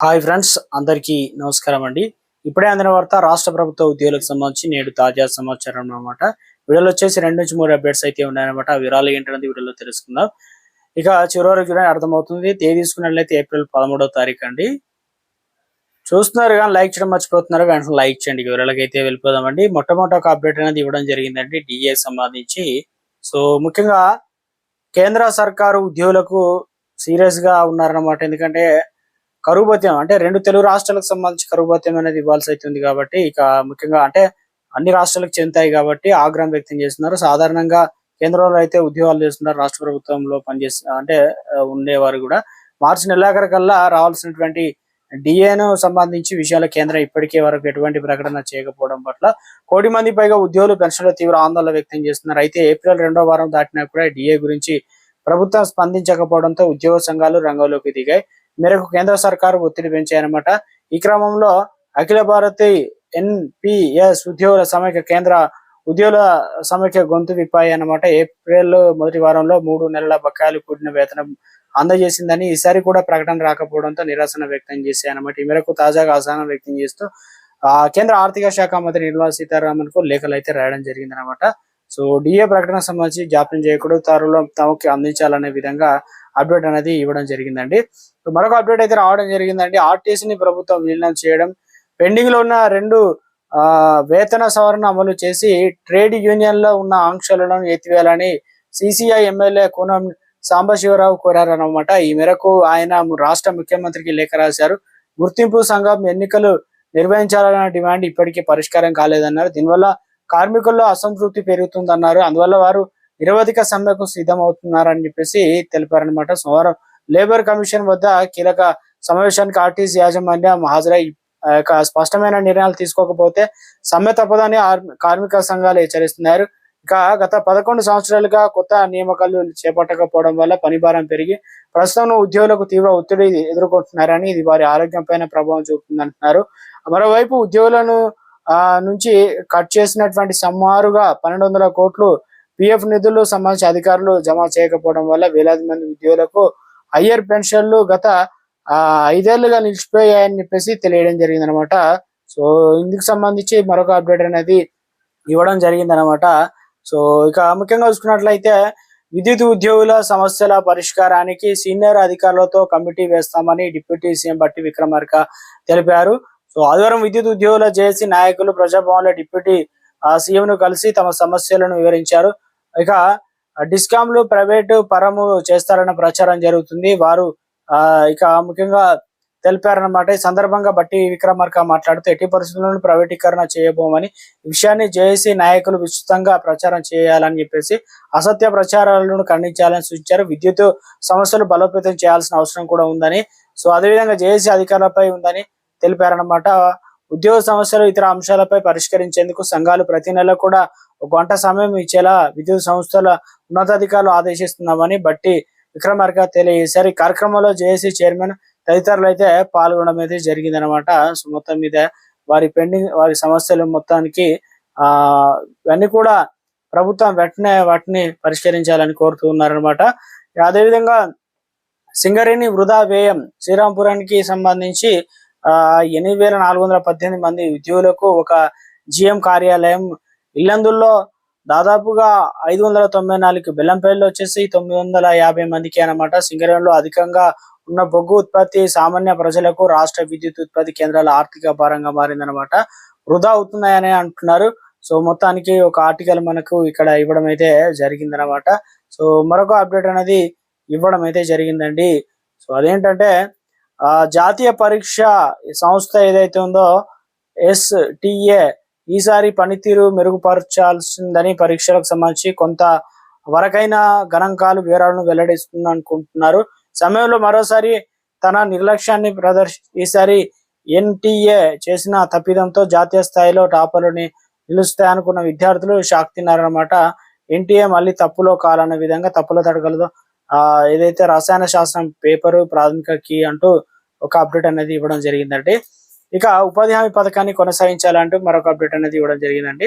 Hi friends, అందరికీ నమస్కారం అండి. ఇప్పుడే అందిన వార్త రాష్ట్ర ప్రభుత్వ ఉద్యోగులకు సంబంధించి నేడు తాజా సమాచారం అన్నమాట. వీడియోలో వచ్చేసి 2 నుంచి 3 అప్డేట్స్ అయితే ఉన్నాయన్నమాట. ఆ వివరాలు ఏంటనేది వీడియోలో తెలుసుకుందాం. ఇక చివరి వరకు కూడా అర్థమవుతుంది. తేదీ తీసుకున్నట్లయితే ఏప్రిల్ 13వ తారీఖు అండి. చూస్తున్నారు కానీ లైక్ చేయడం మర్చిపోతున్నారు. వెంటనే లైక్ చేయండి. వివరాలకు అయితే వెళ్ళిపోదామండి. మొట్టమొదటి ఒక అప్డేట్ అనేది ఇవ్వడం జరిగిందండి డిఏ సంబంధించి. సో ముఖ్యంగా కేంద్ర సర్కారు ఉద్యోగులకు సీరియస్ గా ఉన్నారన్నమాట. ఎందుకంటే కరువు భత్యం అంటే 2 తెలుగు రాష్ట్రాలకు సంబంధించి కరువు భత్యం అనేది ఇవ్వాల్సి అవుతుంది కాబట్టి ఇక ముఖ్యంగా అంటే అన్ని రాష్ట్రాలకు చెందుతాయి కాబట్టి ఆగ్రహం వ్యక్తం చేస్తున్నారు. సాధారణంగా కేంద్రంలో అయితే ఉద్యోగాలు చేస్తున్నారు, రాష్ట్ర ప్రభుత్వంలో పనిచేస్తున్న అంటే ఉండేవారు కూడా మార్చి నెలాఖరికల్లా రావాల్సినటువంటి డిఏను సంబంధించి విషయాల కేంద్రం ఇప్పటికే వరకు ఎటువంటి ప్రకటన చేయకపోవడం పట్ల 1 కోటి మంది పైగా ఉద్యోగులు పెన్షన్లో తీవ్ర ఆందోళన వ్యక్తం చేస్తున్నారు. అయితే ఏప్రిల్ 2వ వారం దాటినా కూడా డిఏ గురించి ప్రభుత్వం స్పందించకపోవడంతో ఉద్యోగ సంఘాలు రంగంలోకి దిగాయి. మేరకు కేంద్ర సర్కారు ఒత్తిడి పెంచాయన్నమాట. ఈ క్రమంలో అఖిల భారతీయ ఎన్పిఎస్ ఉద్యోగుల సమైక్య కేంద్ర ఉద్యోగుల సమైక్య గొంతు విప్పాయి అన్నమాట. ఏప్రిల్ మొదటి వారంలో 3 నెలల బకాయిలు కూడిన వేతనం అందజేసిందని ఈసారి కూడా ప్రకటన రాకపోవడంతో నిరసన వ్యక్తం చేశాయన్నమాట. ఈ మేరకు తాజాగా అసహనం వ్యక్తం చేస్తూ కేంద్ర ఆర్థిక శాఖ మంత్రి నిర్మలా సీతారామన్ కు లేఖలు అయితే రాయడం జరిగిందనమాట. సో డిఏ ప్రకటన సంబంధించి జాప్యం చేయకూడదు, త్వరలో తమకి అందించాలనే విధంగా అప్డేట్ అనేది ఇవ్వడం జరిగిందండి. మరొక అప్డేట్ అయితే రావడం జరిగిందండి. ఆర్టీసీని ప్రభుత్వం విలీనం చేయడం, పెండింగ్ లో ఉన్న 2 వేతన సవరణ అమలు చేసి ట్రేడ్ యూనియన్ లో ఉన్న ఆంక్షలను ఎత్తివేయాలని సిసిఐ ఎమ్మెల్యే కూనం సాంబశివరావు కోరారన్నమాట. ఈ మేరకు ఆయన రాష్ట్ర ముఖ్యమంత్రికి లేఖ రాశారు. గుర్తింపు సంఘం ఎన్నికలు నిర్వహించాలన్న డిమాండ్ ఇప్పటికీ పరిష్కారం కాలేదన్నారు. దీనివల్ల కార్మికుల్లో అసంతృప్తి పెరుగుతుందన్నారు. అందువల్ల వారు నిరవధిక సమ్మెకు సిద్ధమవుతున్నారని చెప్పేసి తెలిపారనమాట. సోమవారం లేబర్ కమిషన్ వద్ద కీలక సమావేశానికి ఆర్టీసీ యాజమాన్యం హాజరై స్పష్టమైన నిర్ణయాలు తీసుకోకపోతే సమ్మె తప్పదని కార్మిక సంఘాలు హెచ్చరిస్తున్నారు. ఇక గత 11 సంవత్సరాలుగా కొత్త నియామకాలు చేపట్టకపోవడం వల్ల పనిభారం పెరిగి ప్రస్తుతం ఉద్యోగులకు తీవ్ర ఒత్తిడి ఎదుర్కొంటున్నారని, ఇది వారి ఆరోగ్యం పైన ప్రభావం చూపుతుందంటున్నారు. మరోవైపు ఉద్యోగులను నుంచి కట్ చేసినటువంటి సుమారుగా 1200 కోట్లు పిఎఫ్ నిధులు సంబంధించి అధికారులు జమ చేయకపోవడం వల్ల వేలాది మంది ఉద్యోగులకు హయ్యర్ పెన్షన్లు గత 5 ఏళ్లుగా నిలిచిపోయాయని చెప్పేసి తెలియడం జరిగిందనమాట. సో ఇందుకు సంబంధించి మరొక అప్డేట్ అనేది ఇవ్వడం జరిగిందనమాట. సో ఇక ముఖ్యంగా చూసుకున్నట్లయితే విద్యుత్ ఉద్యోగుల సమస్యల పరిష్కారానికి సీనియర్ అధికారులతో కమిటీ వేస్తామని డిప్యూటీ సీఎం బట్టి విక్రమార్క తెలిపారు. సో ఆదివారం విద్యుత్ ఉద్యోగుల జేఏసీ నాయకులు ప్రజాభవన్లో డిప్యూటీ సీఎం ను కలిసి తమ సమస్యలను వివరించారు. ఇక డిస్కాంలు ప్రైవేటు పరము చేస్తారన్న ప్రచారం జరుగుతుంది. వారు ఇక ముఖ్యంగా తెలిపారన్నమాట. ఈ సందర్భంగా బట్టి విక్రమార్క మాట్లాడుతూ ఎట్టి పరిస్థితులను ప్రైవేటీకరణ చేయబోమని, ఈ విషయాన్ని జేఏసీ నాయకులు విస్తృతంగా ప్రచారం చేయాలని చెప్పేసి అసత్య ప్రచారాలను ఖండించాలని సూచించారు. విద్యుత్ సమస్యలు బలోపేతం చేయాల్సిన అవసరం కూడా ఉందని, సో అదేవిధంగా జేఏసీ అధికారులపై ఉందని తెలిపారన్నమాట. ఉద్యోగ సమస్యలు ఇతర అంశాలపై పరిష్కరించేందుకు సంఘాలు ప్రతి నెల కూడా 1 గంట సమయం ఇచ్చేలా విద్యుత్ సంస్థల ఉన్నతాధికారులు ఆదేశిస్తున్నామని బట్టి విక్రమార్క తెలియజేశారు. ఈ కార్యక్రమంలో జేఏసీ చైర్మన్ తదితరులు అయితే పాల్గొనడం అయితే జరిగిందనమాట. సో మొత్తం మీద వారి సమస్యలు మొత్తానికి ఇవన్నీ కూడా ప్రభుత్వం వెంటనే వాటిని పరిష్కరించాలని కోరుతూ ఉన్నారనమాట. అదేవిధంగా సింగరేణి వృధా వ్యయం శ్రీరాంపురానికి సంబంధించి 8418 మంది ఉద్యోగులకు ఒక జిఎం కార్యాలయం, ఇల్లందుల్లో దాదాపుగా 594, బెల్లంపల్లిలో వచ్చేసి 950 మందికి అన్నమాట. సింగరేణిలో అధికంగా ఉన్న బొగ్గు ఉత్పత్తి సామాన్య ప్రజలకు రాష్ట్ర విద్యుత్ ఉత్పత్తి కేంద్రాల ఆర్థిక భారంగా మారిందనమాట. వృధా అవుతున్నాయని అంటున్నారు. సో మొత్తానికి ఒక ఆర్టికల్ మనకు ఇక్కడ ఇవ్వడం అయితే జరిగిందనమాట. సో మరొక అప్డేట్ అనేది ఇవ్వడం అయితే జరిగిందండి. సో అదేంటంటే జాతీయ పరీక్ష సంస్థ ఏదైతే ఉందో ఎస్టిఏ ఈసారి పనితీరు మెరుగుపరచాల్సిందని పరీక్షలకు సంబంధించి కొంత వరకైన గణాంకాలు వివరాలను వెల్లడిస్తుంది అనుకుంటున్నారు. సమయంలో మరోసారి తన నిర్లక్ష్యాన్ని ఈసారి ఎన్టీఏ చేసిన తప్పిదంతో జాతీయ స్థాయిలో టాపర్లని నిలుస్తాయనుకున్న విద్యార్థులు షాక్ తిన్నారన్నమాట. ఎన్టీఏ మళ్ళీ తప్పులో కాలన్న విధంగా తప్పుల తడకలతో ఏదైతే రసాయన శాస్త్రం పేపరు ప్రాథమిక కీ అంటూ ఒక అప్డేట్ అనేది ఇవ్వడం జరిగిందండి. ఇక ఉపాధి హామీ పథకాన్ని కొనసాగించాలంటూ మరొక అప్డేట్ అనేది ఇవ్వడం జరిగిందండి.